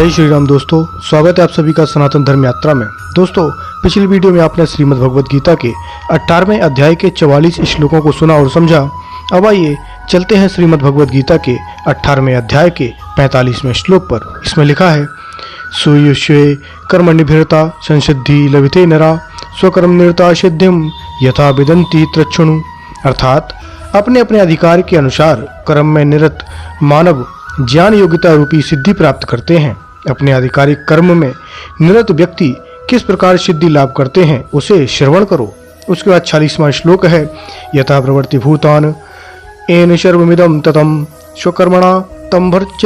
जय श्री राम दोस्तों, स्वागत है आप सभी का सनातन धर्म यात्रा में। दोस्तों, पिछली वीडियो में आपने श्रीमद् भगवद गीता के 18वें अध्याय के 44 श्लोकों को सुना और समझा। अब आइए चलते हैं श्रीमद् भगवद गीता के 18वें अध्याय के 45वें श्लोक पर। इसमें लिखा है, सुयुष्वे कर्मण्यभिरता संसिद्धि लभिते नरा स्वकर्म निरता सिद्धिम यथा विदन्ति त्रक्षणु। अर्थात अपने अपने अधिकार के अनुसार कर्म में निरत मानव ज्ञान योग्यता रूपी सिद्धि प्राप्त करते हैं। अपने आधिकारिक कर्म में निरत व्यक्ति किस प्रकार सिद्धि लाभ करते हैं उसे श्रवण करो। उसके बाद 46वां श्लोक है, यथा प्रवर्ति भूतान एन सर्वमिदं ततम स्वकर्मणा तंभर्च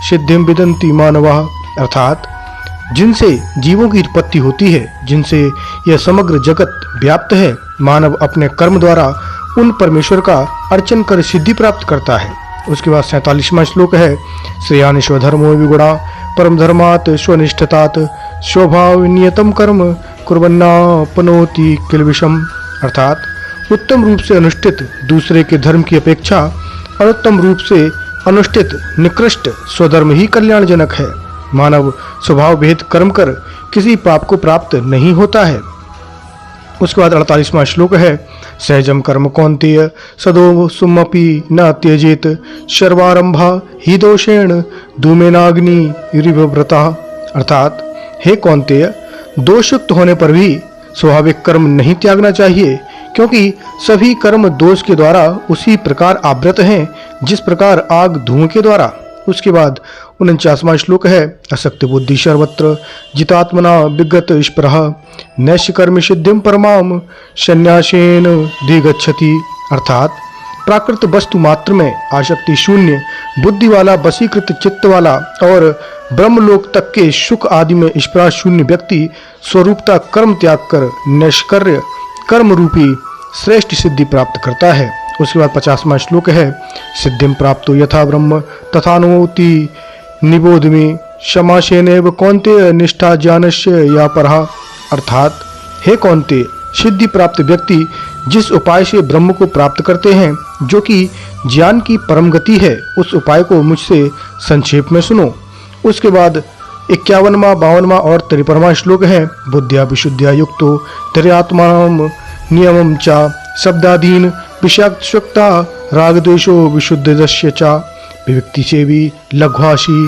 सिद्धिं विदन्ति मानवा। अर्थात जिनसे जीवों की उत्पत्ति होती है, जिनसे यह समग्र जगत व्याप्त है, मानव अपने कर्म द्वारा उन परमेश्वर का अर्चन कर सिद्धि प्राप्त करता है। उसके बाद 47वां श्लोक है, श्रेयान स्वधर्मो विगुणा परम धर्मात् स्वनिष्ठतात् स्वभाव नियतम कर्म कुर्वन्नापनोति किलविषम। अर्थात उत्तम रूप से अनुष्ठित दूसरे के धर्म की अपेक्षा अनुत्तम रूप से अनुष्ठित निकृष्ट स्वधर्म ही कल्याणजनक है। मानव स्वभाव भेद कर्म कर किसी पाप को प्राप्त नहीं होता है। उसके बाद 48वां श्लोक है, सहजम कर्म कौन्तेय सदो सुमपि न त्यजेत सर्वारंभा ही दोषेण धूमेनाग्नि रिवव्रता। अर्थात हे कौन्तेय, दोषयुक्त होने पर भी स्वाभाविक कर्म नहीं त्यागना चाहिए, क्योंकि सभी कर्म दोष के द्वारा उसी प्रकार आवृत हैं जिस प्रकार आग धुएं के द्वारा। उसके बाद 49वां श्लोक है, असक्त बुद्धि सर्वत्र जितात्मना विगत स्पृह नैश्य कर्म सिद्धिम परमाम संन्यासेन दिगच्छति। अर्थात प्राकृत वस्तु मात्र में आसक्ति शून्य बुद्धि वाला, वशीकृत चित्त वाला और ब्रह्मलोक तक के सुख आदि में स्पृह शून्य व्यक्ति स्वरूपता कर्म त्याग कर नैष्कर्य कर्म रूपी श्रेष्ठ सिद्धि प्राप्त करता है। उसके बाद 50वां श्लोक है, सिद्धिम प्राप्तो यथा ब्रह्म तथानुति निबोध में क्षमाशेनैव कौन्तेय निष्ठा ज्ञानस्य या परहा। अर्थात हे कौन्तेय, सिद्धि प्राप्त व्यक्ति जिस उपाय से ब्रह्म को प्राप्त करते हैं, जो कि ज्ञान की परम गति है, उस उपाय को मुझसे संक्षेप में सुनो। उसके बाद 51वां 52वां और 53वां श्लोक है, बुद्धिया विशुद्धिया युक्तो धैर्यात्मानं नियमं च शब्दादीन विषाक्ता राग द्वेषो विशुद्धस्य च विविक्ति सेवी लघ्वासी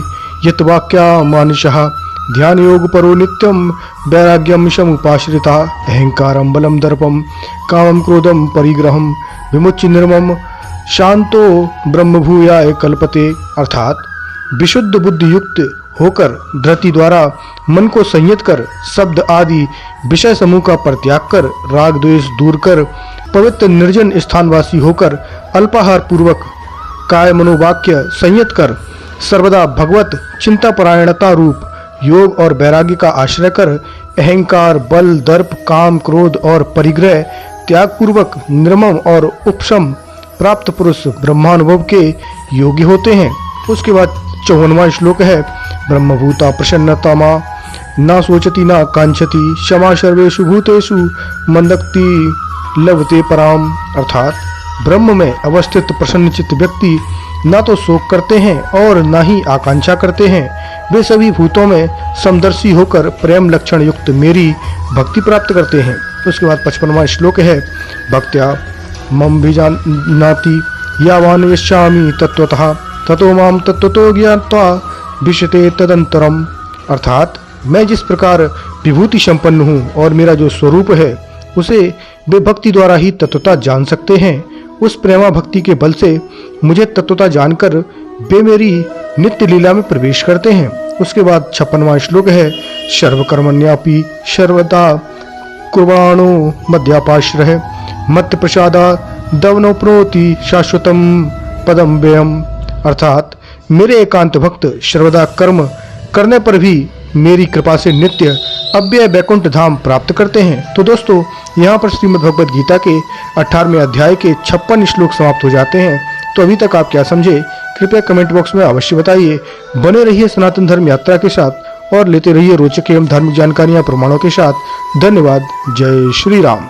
यत वाक्या मानुषः ध्यान योग परो नित्यम वैराग्यम समुपाश्रिता अहंकारम बलम दर्पम कामम क्रोधम परिग्रहम विमुच्य निर्मम शांतो ब्रह्मभूयाय कल्पते। अर्थात विशुद्ध बुद्धि युक्त होकर धृति द्वारा मन को संयत कर शब्द आदि विषय समूह का परित्याग कर राग द्वेष दूर कर पवित्र निर्जन स्थानवासी होकर अल्पाहार पूर्वक काय मनोवाक्य संयत कर सर्वदा भगवत चिंता परायणता रूप योग और वैराग्य का आश्रय कर अहंकार बल दर्प काम क्रोध और परिग्रह त्याग पूर्वक निर्मम और उपशम प्राप्त पुरुष ब्रह्मानुभव के योग्य होते हैं। उसके बाद 54वां श्लोक है, ब्रह्मभूता प्रसन्नतमा न सोचती न कांक्षति क्षमा सर्वेषु भूतेषु मंदक्ति लभते पराम। अर्थात ब्रह्म में अवस्थित प्रसन्नचित्त व्यक्ति न तो शोक करते हैं और न ही आकांक्षा करते हैं। वे सभी भूतों में समदर्शी होकर प्रेम लक्षण युक्त मेरी भक्ति प्राप्त करते हैं। उसके बाद 55वां श्लोक है, भक्त्या मम विजानाति यावान यस्यामि तत्वतः ततो माम तत्वतो ज्ञात्वा विशते तदंतरम। अर्थात मैं जिस प्रकार विभूति संपन्न हूँ और मेरा जो स्वरूप है उसे वे भक्ति द्वारा ही तत्वता जान सकते हैं। उस प्रेमा भक्ति के बल से मुझे तत्वता जानकर वे मेरी नित्य लीला में प्रवेश करते हैं। उसके बाद 56वां श्लोक है, सर्वकर्मण्यापि सर्वदा कुर्वाणो मध्यापाश्रय मत प्रसादा दवनोप्नोति शाश्वतम पदम व्ययम। अर्थात मेरे एकांत भक्त सर्वदा कर्म करने पर भी मेरी कृपा से नित्य अव्यय वैकुंठ धाम प्राप्त करते हैं। तो दोस्तों, यहाँ पर श्रीमद् भगवद गीता के 18वें अध्याय के 56 श्लोक समाप्त हो जाते हैं। तो अभी तक आप क्या समझे, कृपया कमेंट बॉक्स में अवश्य बताइए। बने रहिए सनातन धर्म यात्रा के साथ और लेते रहिए रोचक एवं धार्मिक जानकारियाँ प्रमाणों के साथ। धन्यवाद। जय श्री राम।